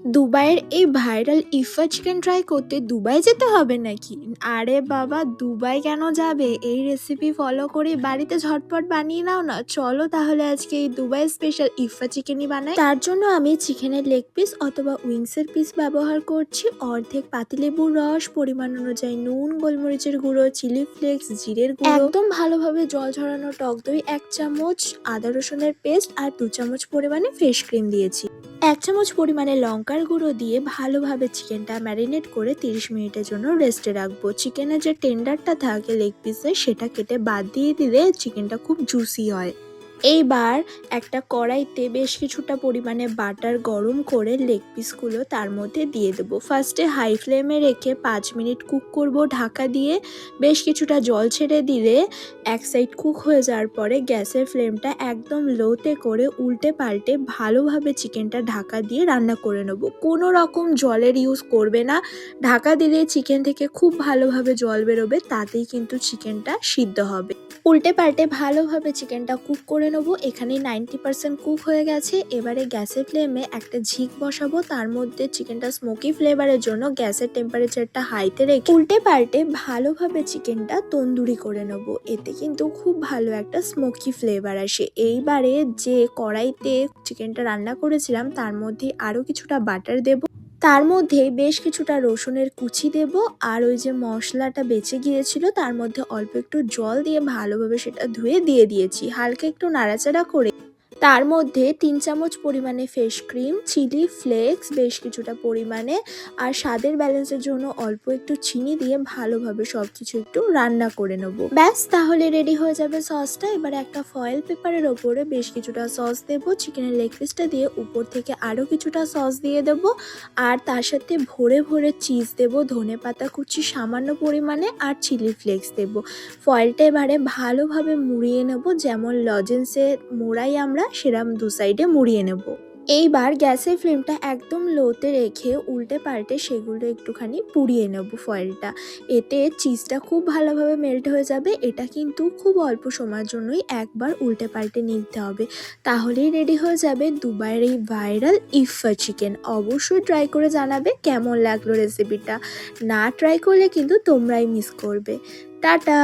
দুবাইয়ের এই viral Ifa chicken try করতে দুবাই যেতে হবে নাকি? আরে বাবা, দুবাই কেন যাবে? এই রেসিপি ফলো করে বাড়িতে ঝটপট বানিয়ে নাও না। চলো তাহলে আজকে এই দুবাই স্পেশাল ইফা চিকেনই বানাই। তার জন্য আমি চিকেনের লেগ পিস অথবা উইংসের পিস ব্যবহার করছি। অর্ধেক পাতিলেবুর রস, পরিমাণ অনুযায়ী নুন, গোলমরিচের গুঁড়ো, চিলি ফ্লেক্স, জিরের গুঁড়ো, একদম ভালোভাবে জল ঝরানো টক দই 1 চামচ, আদা রসুনের পেস্ট আর 2 চামচ পরিমাণে ফ্রেশ ক্রিম দিয়েছি। 1 চামচ পরিমাণে লঙ্কার গুঁড়ো দিয়ে ভালোভাবে চিকেনটা ম্যারিনেট করে 30 মিনিটের জন্য রেস্টে রাখবো। চিকেনের যে টেন্ডারটা থাকে লেগ পিসে সেটা কেটে বাদ দিয়ে দিলে চিকেনটা খুব জুসি হয়। এইবার একটা কড়াইতে বেশ কিছুটা পরিমাণে বাটার গরম করে লেগ পিসগুলো তার মধ্যে দিয়ে দেবো। ফার্স্টে হাই ফ্লেমে রেখে 5 মিনিট কুক করব ঢাকা দিয়ে। বেশ কিছুটা জল ছেড়ে দিলে এক সাইড কুক হয়ে যাওয়ার পরে গ্যাসের ফ্লেমটা একদম লোতে করে উল্টে পাল্টে ভালোভাবে চিকেনটা ঢাকা দিয়ে রান্না করে নেব। কোনো রকম জলের ইউজ করবে না। ঢাকা দিলে চিকেন থেকে খুব ভালোভাবে জল বেরোবে, তাতেই কিন্তু চিকেনটা সিদ্ধ হবে। উল্টে পাল্টে ভালোভাবে চিকেনটা কুক করে নেবো। এখানে 90% কুক হয়ে গেছে। এবারে গ্যাসের ফ্লেমে একটা ঝিক বসাবো, তার মধ্যে চিকেনটা স্মোকি ফ্লেভারের জন্য গ্যাসের টেম্পারেচারটা হাইতে রেখে উল্টে পাল্টে ভালোভাবে চিকেনটা তন্দুরি করে নেবো। এতে কিন্তু খুব ভালো একটা স্মোকি ফ্লেভার আসে। এইবারে যে কড়াইতে চিকেনটা রান্না করেছিলাম তার মধ্যে আরও কিছুটা বাটার দেবো। তার মধ্যে বেশ কিছুটা রসুনের কুচি দেব, আর ওই যে মশলাটা বেঁচে গিয়েছিল তার মধ্যে অল্প একটু জল দিয়ে ভালোভাবে সেটা ধুয়ে দিয়ে দিয়েছি। হালকা একটু নাড়াচাড়া করে তার মধ্যে 3 চামচ পরিমাণে ফ্রেশ ক্রিম, চিলি ফ্লেক্স বেশ কিছুটা পরিমাণে, আর স্বাদের ব্যালেন্সের জন্য অল্প একটু চিনি দিয়ে ভালোভাবে সবকিছু একটু রান্না করে নেব। ব্যাস, তাহলে রেডি হয়ে যাবে সসটা। এবারে একটা ফয়েল পেপারের ওপরে বেশ কিছুটা সস দেব, চিকেনের লেগ পিসটা দিয়ে উপর থেকে আরও কিছুটা সস দিয়ে দেব, আর তার সাথে ভরে ভরে চিজ দেব, ধনেপাতা কুচি সামান্য পরিমাণে আর চিলি ফ্লেক্স দেব। ফয়েলটা এবারে ভালোভাবে মুড়িয়ে নেব, যেমন লজেন্সে মোড়াই আমরা সেরকম 2 সাইডে মুড়িয়ে নেব। এইবার গ্যাসের ফ্লেমটা একদম লোতে রেখে উল্টে পাল্টে সেগুলো একটুখানি পুড়িয়ে নেব ফয়েলটা। এতে চিজটা খুব ভালোভাবে মেল্ট হয়ে যাবে। এটা কিন্তু খুব অল্প সময়ের জন্যই একবার উল্টে পাল্টে নিতে হবে, তাহলেই রেডি হয়ে যাবে দুবাইয়ের এই ভাইরাল ইফা চিকেন। অবশ্যই ট্রাই করে জানাবে কেমন লাগলো রেসিপিটা। না ট্রাই করলে কিন্তু তোমরাই মিস করবে। টাটা।